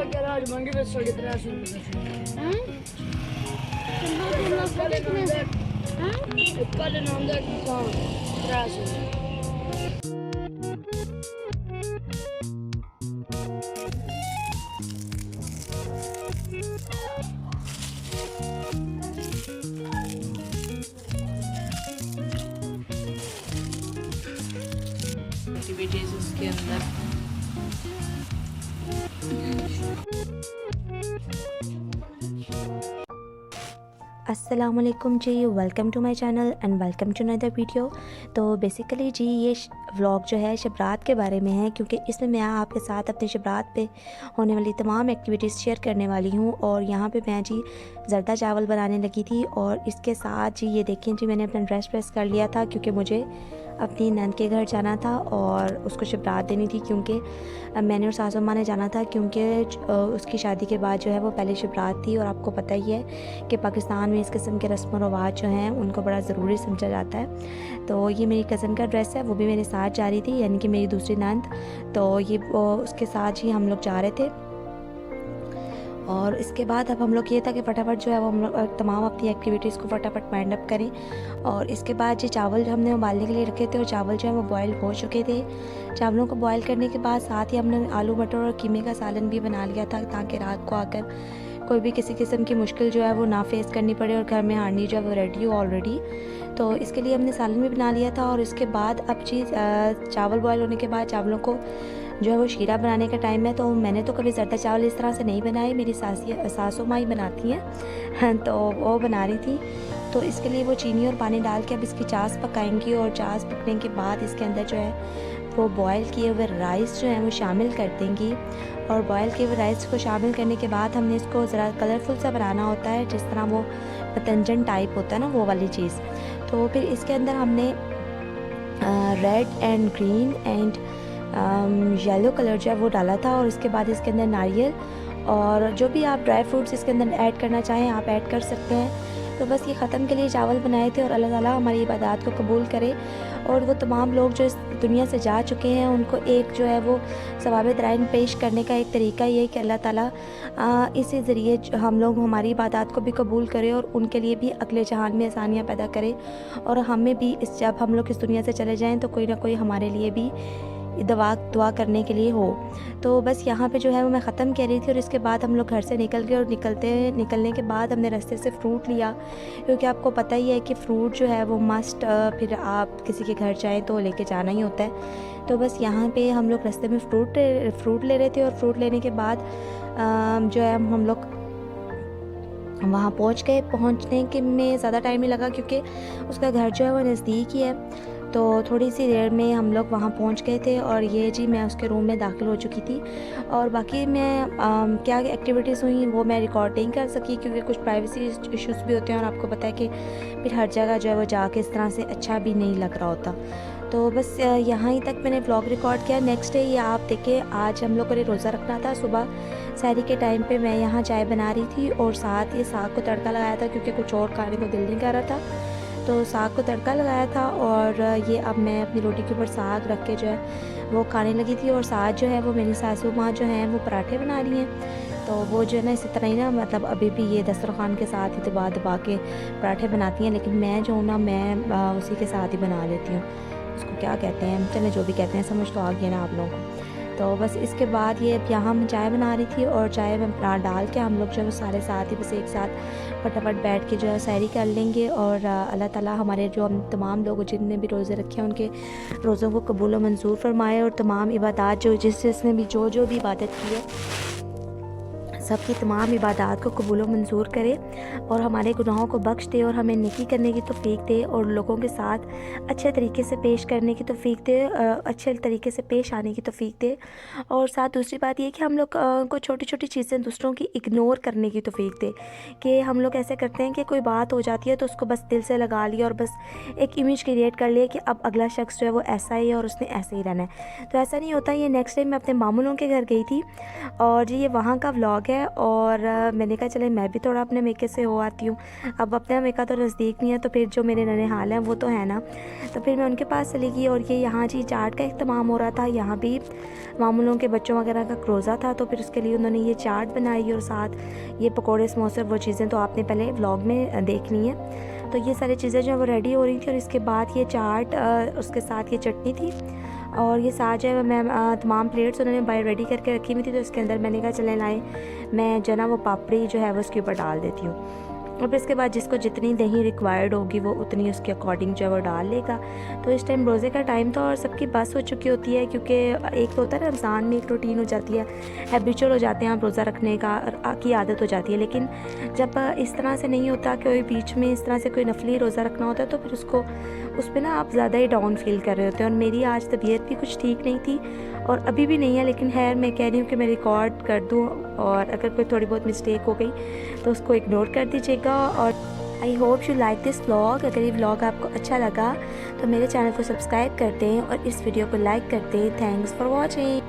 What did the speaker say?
garaj mangi ve soli 300 rupeए हैं कल नाम दा हाँ 300 एक्टिविटीज उसके अंदर। अस्सलामुअलैकुम जी, welcome to my channel and welcome to another video. तो बेसिकली जी ये व्लॉग जो है शबरात के बारे में है, क्योंकि इसमें मैं आपके साथ अपने शबरात पे होने वाली तमाम एक्टिविटीज़ शेयर करने वाली हूँ। और यहाँ पे मैं जी ज़रदा चावल बनाने लगी थी और इसके साथ जी ये देखें जी मैंने अपना ड्रेस प्रेस कर लिया था, क्योंकि मुझे अपनी नंद के घर जाना था और उसको शबरात देनी थी, क्योंकि मैंने और सासू माँ ने जाना था, क्योंकि उसकी शादी के बाद जो है वो पहले शबरात थी। और आपको पता ही है कि पाकिस्तान में इस किस्म के रस्म व रवाज जो हैं उनको बड़ा ज़रूरी समझा जाता है। तो ये मेरी कज़न का ड्रेस है, वो भी मेरे साथ जा रही थी, यानी कि मेरी दूसरी नंद। तो ये उसके साथ ही हम लोग जा रहे थे। और इसके बाद अब हम लोग ये था कि फटाफट जो है वो हम लोग तमाम अपनी एक्टिविटीज़ को फटाफट वाइंड अप करें। और इसके बाद जो चावल जो हमने उबालने के लिए रखे थे और चावल जो है वो बॉयल हो चुके थे। चावलों को बॉयल करने के बाद साथ ही हमने आलू मटर और कीमे का सालन भी बना लिया था, ताकि रात को आकर कोई भी किसी किस्म की मुश्किल जो है वो ना फेस करनी पड़े और घर में हांडी जो है वो रेडी हो ऑलरेडी। तो इसके लिए हमने सालन भी बना लिया था। और इसके बाद अब चीज़ चावल बॉयल होने के बाद चावलों को जो है वो शीरा बनाने का टाइम है। तो मैंने तो कभी ज़रदा चावल इस तरह से नहीं बनाए, मेरी सासू माँ ही बनाती हैं तो वो बना रही थी। तो इसके लिए वो चीनी और पानी डाल के अब इसकी चास पकाएंगी और चास पकने के बाद इसके अंदर जो है वो बॉयल किए हुए राइस जो है वो शामिल कर देंगी। और बॉयल किए हुए राइस को शामिल करने के बाद हमने इसको ज़रा कलरफुल सा बनाना होता है, जिस तरह वो पतंजन टाइप होता है ना, वो वाली चीज़। तो फिर इसके अंदर हमने red and green and yellow colour जो है वो डाला था। और इसके बाद इसके अंदर नारियल और जो भी आप ड्राई फ्रूट्स इसके अंदर ऐड करना चाहें आप ऐड कर सकते हैं। तो बस ये ख़त्म के लिए चावल बनाए थे। और अल्लाह ताला हमारी इबादत को कबूल करे और वो तमाम लोग जो इस दुनिया से जा चुके हैं उनको एक जो है वो सवाब दराइन पेश करने का एक तरीका ये है कि अल्लाह ताला इसी ज़रिए हम लोग हमारी इबादत को भी कबूल करे और उनके लिए भी अगले जहान में आसानियाँ पैदा करे। और हमें भी जब हम लोग इस दुनिया से चले जाएँ तो कोई ना कोई हमारे लिए भी दुआ करने के लिए हो। तो बस यहाँ पे जो है वो मैं ख़त्म कह रही थी। और इसके बाद हम लोग घर से निकल गए और निकलने के बाद हमने रास्ते से फ़्रूट लिया, क्योंकि आपको पता ही है कि फ़्रूट जो है वो मस्ट फिर आप किसी के घर जाएँ तो लेके जाना ही होता है। तो बस यहाँ पे हम लोग रास्ते में फ़्रूट ले रहे थे। और फ्रूट लेने के बाद जो है हम लोग वहाँ पहुँच गए। पहुँचने के में ज़्यादा टाइम नहीं लगा, क्योंकि उसका घर जो है वो नज़दीक ही है। तो थोड़ी सी देर में हम लोग वहाँ पहुँच गए थे। और ये जी मैं उसके रूम में दाखिल हो चुकी थी। और बाकी मैं क्या एक्टिविटीज़ हुई वो मैं रिकॉर्ड नहीं कर सकी, क्योंकि कुछ प्राइवेसी इश्यूज़ भी होते हैं और आपको पता है कि फिर हर जगह जो है वो जाके इस तरह से अच्छा भी नहीं लग रहा होता। तो बस यहाँ ही तक मैंने व्लॉग रिकॉर्ड किया। नेक्स्ट डे ये आप देखें, आज हम लोग को रोज़ा रखना था। सुबह सहरी के टाइम पे मैं यहाँ चाय बना रही थी और साथ ये साग को तड़का लगाया था, क्योंकि कुछ और खाने को दिल नहीं कर रहा था। तो साग को तड़का लगाया था और ये अब मैं अपनी रोटी के ऊपर साग रख के जो है वो खाने लगी थी। और साथ जो है वो मेरी सासू माँ जो हैं वो पराठे बना रही हैं। तो वो जो है ना इसी तरह ही ना, मतलब अभी भी ये दस्तरखान के साथ ही दबा दबा के पराठे बनाती हैं, लेकिन मैं जो हूँ ना मैं उसी के साथ ही बना लेती हूँ। उसको क्या कहते हैं, चले जो भी कहते हैं, समझ तो आ गया ना आप लोगों को। तो बस इसके बाद ये यहाँ मैं चाय बना रही थी और चाय में डाल के हम लोग जो है वो सारे साथ ही बस एक साथ फटाफट बैठ के जो है सैरी कर लेंगे। और अल्लाह ताला हमारे जो हम तमाम लोग जिनने भी रोज़े रखे हैं उनके रोज़ों को कबूल व मंजूर फरमाए। और तमाम इबादत जो जिसने भी जो भी इबादत की है सबकी तमाम इबादत को कबूल व मंजूर करे और हमारे गुनाहों को बख्श दे और हमें नेकी करने की तौफीक दे और लोगों के साथ अच्छे तरीके से पेश करने की तौफीक दे, अच्छे तरीके से पेश आने की तौफीक दे। और साथ दूसरी बात ये कि हम लोग को छोटी छोटी चीज़ें दूसरों की इग्नोर करने की तौफीक दे, कि हम लोग ऐसे करते हैं कि कोई बात हो जाती है तो उसको बस दिल से लगा लिया और बस एक इमेज क्रिएट कर लिया कि अब अगला शख्स जो है वो ऐसा ही है और उसने ऐसे ही रहना है। तो ऐसा नहीं होता। ये नेक्स्ट टाइम मैं अपने मामूलों के घर गई थी और जी ये वहाँ का व्लॉग है। है और मैंने कहा चले मैं भी थोड़ा अपने मेके से हो आती हूँ। अब अपना मेका तो नज़दीक नहीं है, तो फिर जो मेरे ननिहाल हैं वो तो है ना, तो फिर मैं उनके पास चली गई। और ये यहाँ जी चाट का इख्तिमाम हो रहा था, यहाँ भी मामूलों के बच्चों वगैरह का रोज़ा था, तो फिर उसके लिए उन्होंने ये चाट बनाई और साथ ये पकोड़े समोसे वो चीज़ें तो आपने पहले व्लॉग में देख ली हैं। तो ये सारी चीज़ें जो है वो रेडी हो रही थी और इसके बाद ये चाट उसके साथ ये चटनी थी और ये साथ जो है मैं तमाम प्लेट्स उन्होंने बाय रेडी करके रखी हुई थी। तो इसके अंदर मैंने कहा चले लाए मैं जो है ना वो पापड़ी जो है वो उसके ऊपर डाल देती हूँ और फिर इसके बाद जिसको जितनी दही रिक्वायर्ड होगी वो उतनी उसके अकॉर्डिंग जो है वो डाल लेगा। तो इस टाइम रोज़े का टाइम था और सबकी बस हो चुकी होती है, क्योंकि एक तो होता है रमज़ान में एक रूटीन हो जाती है, हैबिचुअल हो जाते हैं आप रोज़ा रखने की आदत हो जाती है। लेकिन जब इस तरह से नहीं होता, कोई बीच में इस तरह से कोई नफली रोज़ा रखना होता है, तो फिर उस पर ना आप ज़्यादा ही डाउन फील कर रहे होते हैं। और मेरी आज तबीयत भी कुछ ठीक नहीं थी और अभी भी नहीं है, लेकिन खैर मैं कह रही हूँ कि मैं रिकॉर्ड कर दूँ और अगर कोई थोड़ी बहुत मिस्टेक हो गई तो उसको इग्नोर कर दीजिएगा। और I hope you like this vlog. अगर ये व्लॉग आपको अच्छा लगा तो मेरे चैनल को सब्सक्राइब कर दें और इस वीडियो को लाइक कर दें। Thanks for watching.